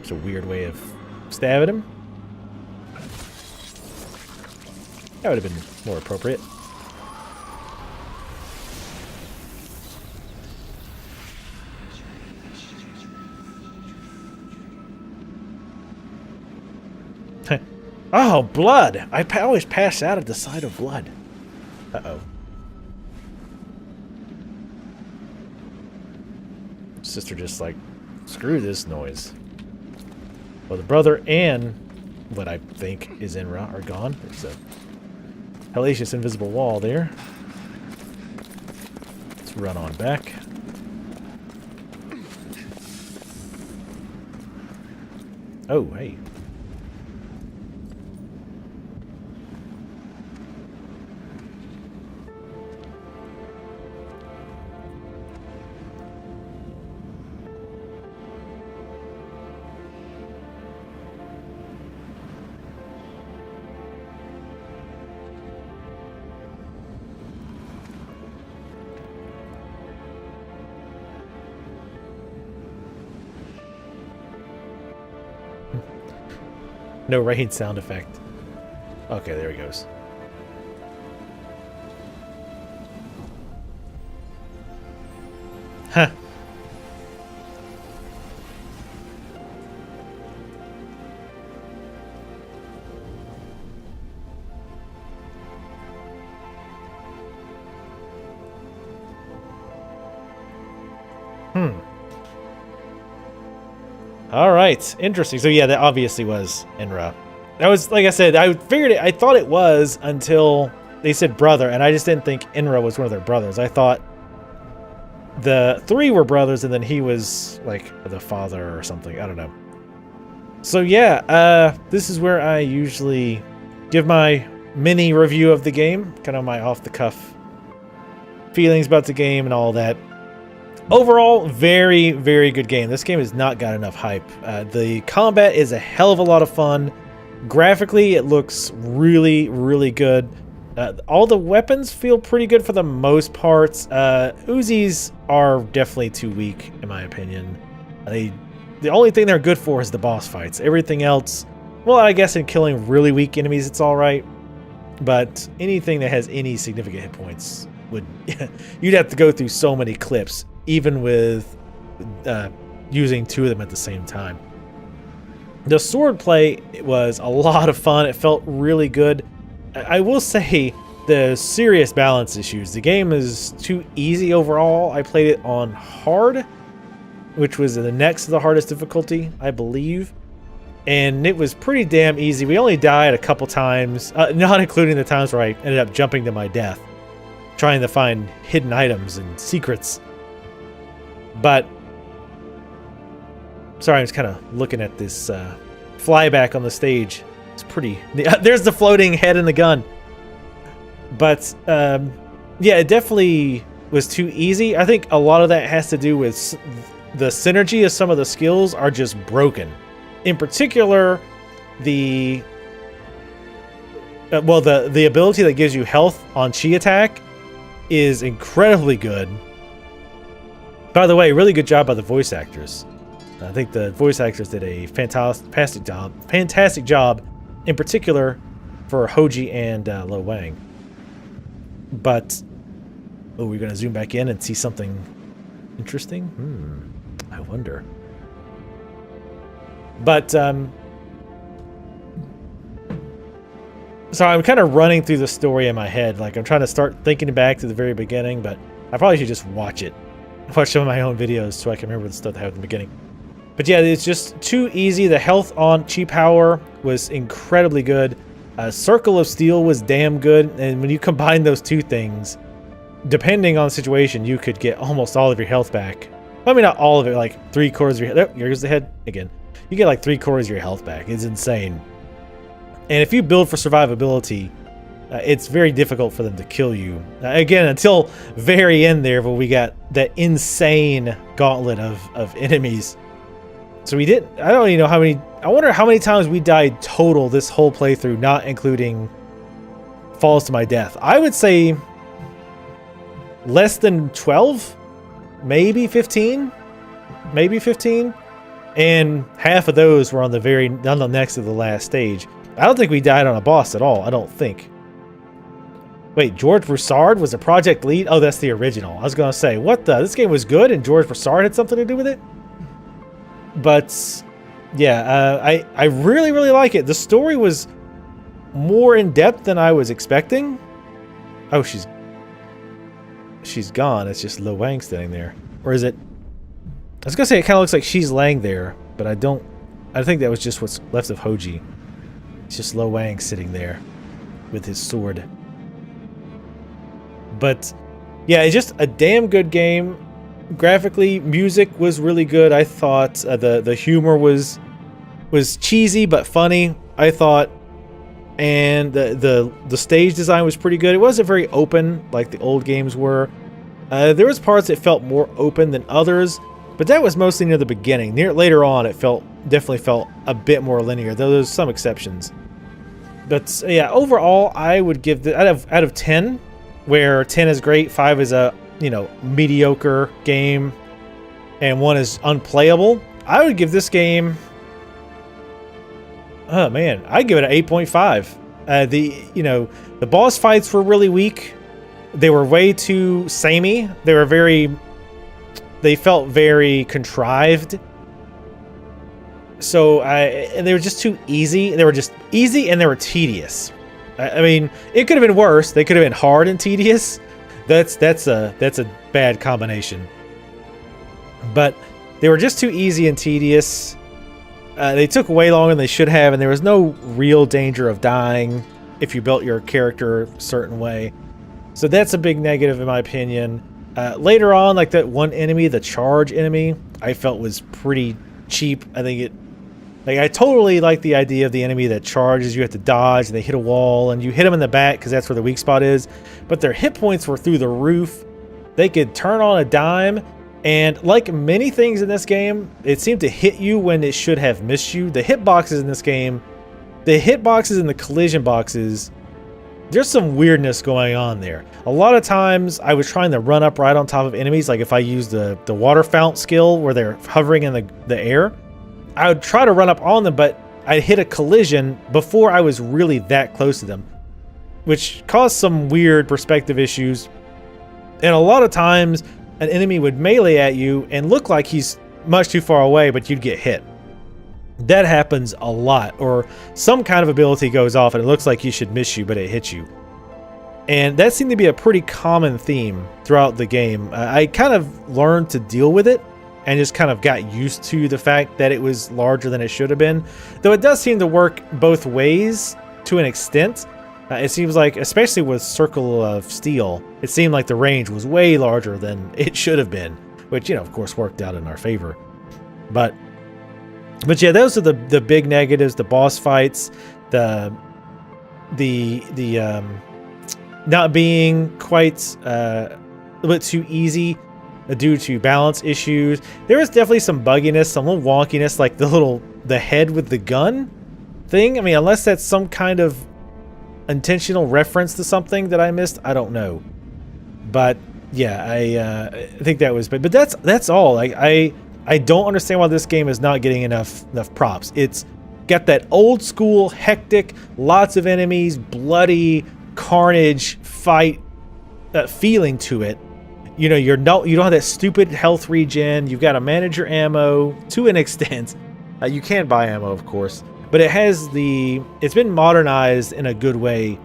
It's a weird way of stabbing him. That would have been more appropriate. Oh, blood! I always pass out at the sight of blood. Uh-oh. Sister just like, screw this noise. Well, the brother and what I think is Enra are gone. There's a hellacious invisible wall there. Let's run on back. Oh, hey. No rain sound effect. Okay, there he goes. Huh. All right, interesting. So yeah, that obviously was Enra. That was, like I said, I figured it. I thought it was until they said brother, and I just didn't think Enra was one of their brothers. I thought the three were brothers, and then he was like the father or something. I don't know. So yeah, this is where I usually give my mini review of the game, kind of my off-the-cuff feelings about the game and all that. Overall, very, very good game. This game has not got enough hype. The combat is a hell of a lot of fun. Graphically, it looks really, really good. All the weapons feel pretty good for the most part. Uzis are definitely too weak, in my opinion. The only thing they're good for is the boss fights. Everything else, well, I guess in killing really weak enemies, it's all right. But anything that has any significant hit points would you'd have to go through so many clips, even with using two of them at the same time. The sword play was a lot of fun. It felt really good. I will say the serious balance issues. The game is too easy overall. I played it on hard, which was the next to the hardest difficulty, I believe. And it was pretty damn easy. We only died a couple times, not including the times where I ended up jumping to my death, trying to find hidden items and secrets. But, sorry, I'm just kind of looking at this flyback on the stage. It's pretty, there's the floating head and the gun. But, yeah, it definitely was too easy. I think a lot of that has to do with the synergy of some of the skills are just broken. In particular, the ability that gives you health on chi attack is incredibly good. By the way, really good job by the voice actors. I think the voice actors did a fantastic job, in particular for Hoji and Lo Wang. But, oh, we're going to zoom back in and see something interesting? I wonder. But, so I'm kind of running through the story in my head. Like, I'm trying to start thinking back to the very beginning, but I probably should just watch it. Watch some of my own videos so I can remember the stuff that happened in the beginning. But yeah, it's just too easy. The health on chi power was incredibly good. Circle of Steel was damn good. And when you combine those two things, depending on the situation, you could get almost all of your health back. I mean, not all of it, like 3/4 of your health. Oh, here's the head again. You get like 3/4 of your health back. It's insane. And if you build for survivability, it's very difficult for them to kill you. Again, until very end there, where we got that insane gauntlet of enemies. So we didn't, I don't even know how many, I wonder how many times we died total this whole playthrough, not including falls to my death. I would say less than 12, maybe 15, maybe 15. And half of those were on the next to the last stage. I don't think we died on a boss at all. I don't think. Wait, George Broussard was the project lead? Oh, that's the original. I was going to say, what the? This game was good and George Broussard had something to do with it? But, yeah, I really, really like it. The story was more in-depth than I was expecting. Oh, she's gone. It's just Lo Wang standing there. Or is it? I was going to say it kind of looks like she's laying there, but I think that was just what's left of Hoji. It's just Lo Wang sitting there with his sword. But yeah, it's just a damn good game. Graphically, music was really good. I thought the humor was cheesy but funny, I thought. And the stage design was pretty good. It wasn't very open like the old games were. There was parts that felt more open than others, but that was mostly near the beginning. Later on, it definitely felt a bit more linear, though there's some exceptions. But yeah, overall, I would give out of 10, where 10 is great, 5 is a mediocre game, and 1 is unplayable. I would give this game, oh man, I'd give it an 8.5. The boss fights were really weak. They were way too samey. They felt very contrived. So and they were just too easy. They were just easy and they were tedious. I mean, it could have been worse. They could have been hard and tedious. That's a bad combination. But they were just too easy and tedious. They took way longer than they should have, and there was no real danger of dying if you built your character a certain way. So that's a big negative in my opinion. Later on, like that one enemy, the charge enemy, I felt was pretty cheap. I totally like the idea of the enemy that charges, you have to dodge, and they hit a wall, and you hit them in the back because that's where the weak spot is. But their hit points were through the roof. They could turn on a dime, and like many things in this game, it seemed to hit you when it should have missed you. The hitboxes in this game, the hitboxes and the collision boxes, there's some weirdness going on there. A lot of times I was trying to run up right on top of enemies, like if I used the water fount skill where they're hovering in the air, I would try to run up on them, but I'd hit a collision before I was really that close to them, which caused some weird perspective issues. And a lot of times an enemy would melee at you and look like he's much too far away, but you'd get hit. That happens a lot, or some kind of ability goes off and it looks like he should miss you, but it hits you. And that seemed to be a pretty common theme throughout the game. I kind of learned to deal with it and just kind of got used to the fact that it was larger than it should have been. Though it does seem to work both ways to an extent. It seems like, especially with Circle of Steel, it seemed like the range was way larger than it should have been, which, of course worked out in our favor. But yeah, those are the big negatives. The boss fights, the not being quite a little bit too easy due to balance issues. There was definitely some bugginess, some little wonkiness, like the head with the gun thing. I mean, unless that's some kind of intentional reference to something that I missed, I don't know. But yeah, I think that was, but that's all. Like I don't understand why this game is not getting enough props. It's got that old school, hectic, lots of enemies, bloody carnage fight feeling to it. You don't have that stupid health regen. You've got to manage your ammo to an extent. You can buy ammo, of course, but it's been modernized in a good way,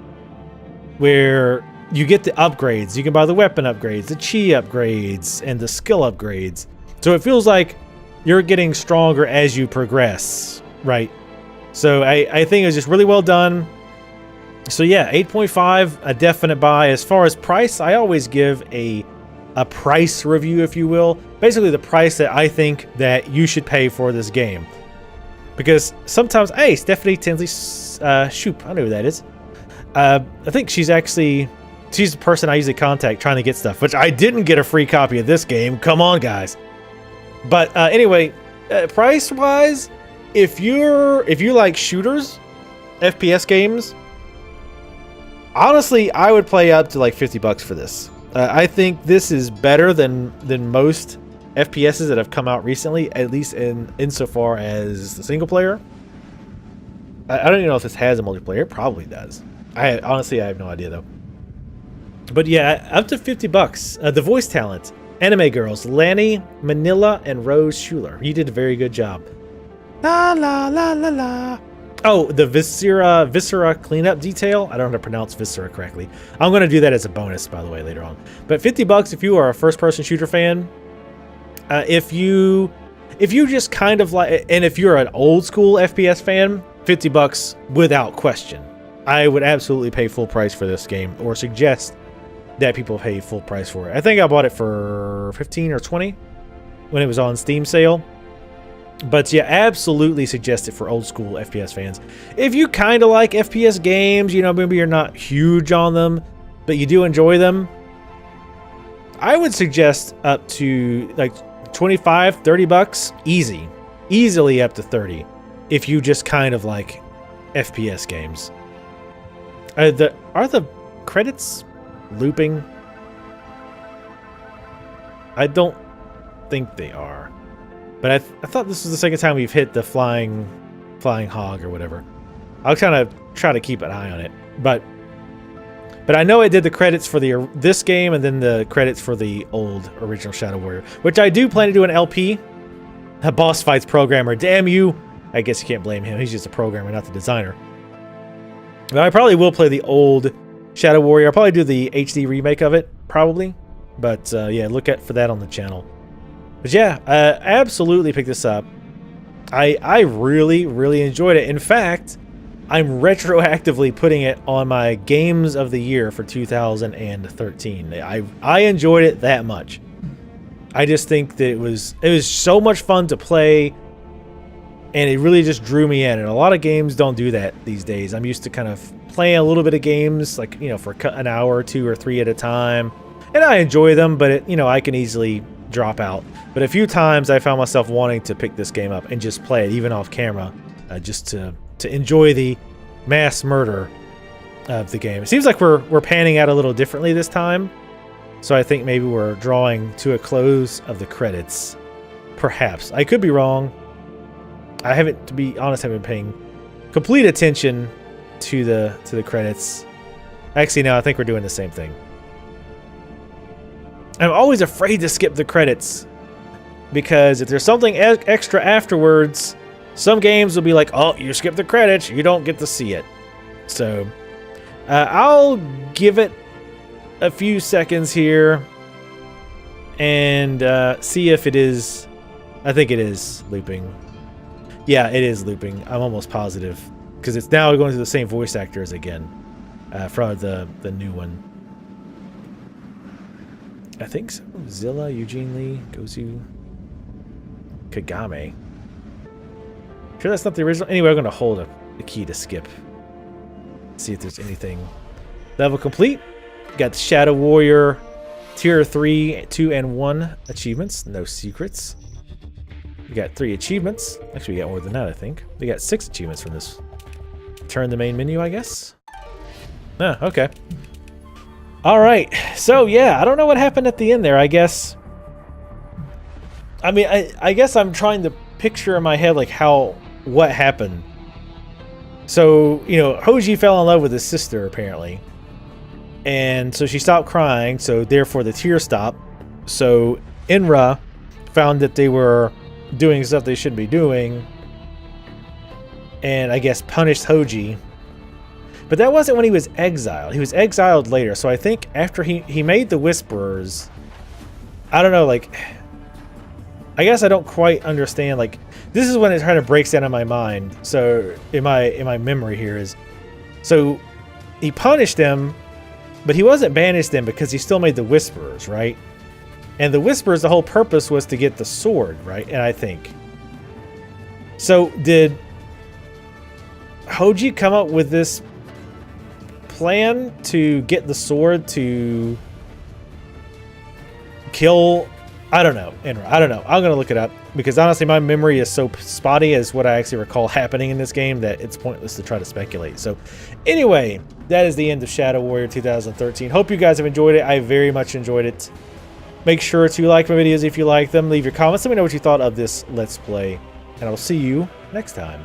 where you get the upgrades. You can buy the weapon upgrades, the chi upgrades, and the skill upgrades. So it feels like you're getting stronger as you progress, right? So I think it was just really well done. So yeah, 8.5, a definite buy. As far as price, I always give a price review, if you will. Basically the price that I think that you should pay for this game. Because sometimes, hey, Stephanie Tinsley, Shoop, I know who that is. I think she's the person I usually contact trying to get stuff, which I didn't get a free copy of this game. Come on, guys. But anyway, price-wise, if you like shooters, FPS games, honestly, I would play up to like $50 for this. I think this is better than most FPSs that have come out recently, at least insofar as the single player. I don't even know if this has a multiplayer. It probably does. Honestly, I have no idea though. But yeah, up to $50. The voice talent: anime girls Lanny, Manila, and Rose Schuler. You did a very good job. La la la la la. Oh, the Viscera cleanup detail. I don't know how to pronounce Viscera correctly. I'm going to do that as a bonus, by the way, later on. But $50 if you are a first-person shooter fan. If you just kind of like, and if you're an old school FPS fan, $50 without question. I would absolutely pay full price for this game, or suggest that people pay full price for it. I think I bought it for 15 or 20 when it was on Steam sale. But yeah, absolutely suggest it for old school FPS fans. If you kind of like FPS games, you know, maybe you're not huge on them, but you do enjoy them, I would suggest up to like $25, $30, easily up to 30, if you just kind of like FPS games. Are the credits looping? I don't think they are. But I thought this was the second time we've hit the flying hog or whatever. I'll kind of try to keep an eye on it. But I know I did the credits for this game and then the credits for the old original Shadow Warrior, which I do plan to do an LP. A boss fights programmer. Damn you. I guess you can't blame him. He's just a programmer, not the designer. But I probably will play the old Shadow Warrior. I'll probably do the HD remake of it, probably. But yeah, look out for that on the channel. But yeah, absolutely pick this up. I really, really enjoyed it. In fact, I'm retroactively putting it on my games of the year for 2013. I enjoyed it that much. I just think that it was so much fun to play, and it really just drew me in. And a lot of games don't do that these days. I'm used to kind of playing a little bit of games, like, you know, for an hour or 2 or 3 at a time, and I enjoy them, but it, you know, I can easily drop out. But a few times I found myself wanting to pick this game up and just play it, even off camera, just to enjoy the mass murder of the game. It seems like we're panning out a little differently this time, so I think maybe we're drawing to a close of the credits. Perhaps. I could be wrong. I haven't, to be honest, been paying complete attention to the credits. Actually, no, I think we're doing the same thing. I'm always afraid to skip the credits, because if there's something extra afterwards, some games will be like, oh, you skipped the credits, you don't get to see it. So I'll give it a few seconds here and see if it is. I think it is looping. Yeah, it is looping. I'm almost positive, because it's now going to the same voice actors again from the new one. I think so. Zilla, Eugene Lee, Gozu, Kagame. Sure that's not the original? Anyway, I'm going to hold the key to skip. See if there's anything. Level complete. Got the Shadow Warrior Tier 3, 2, and 1 achievements. No secrets. We got 3 achievements. Actually, we got more than that, I think. We got 6 achievements from this. Turn the main menu, I guess. Ah, okay. Alright, so yeah, I don't know what happened at the end there, I guess. I mean, I guess I'm trying to picture in my head, like, what happened. So, you know, Hoji fell in love with his sister, apparently. And so she stopped crying, so therefore the tears stopped. So Inra found that they were doing stuff they shouldn't be doing, and I guess punished Hoji. But that wasn't when he was exiled. He was exiled later. So I think after he made the Whisperers, I don't know, like, I guess I don't quite understand, like, this is when it kind of breaks down in my mind. So in my memory here is, so he punished them, but he wasn't banished them because he still made the Whisperers, right? And the Whisperers, the whole purpose was to get the sword, right? And I think. So did Hoji come up with this plan to get the sword to kill? I don't know. I don't know. I'm going to look it up, because honestly my memory is so spotty as what I actually recall happening in this game that it's pointless to try to speculate. So anyway, that is the end of Shadow Warrior 2013. Hope you guys have enjoyed it. I very much enjoyed it. Make sure to like my videos if you like them. Leave your comments. Let me know what you thought of this Let's Play. And I'll see you next time.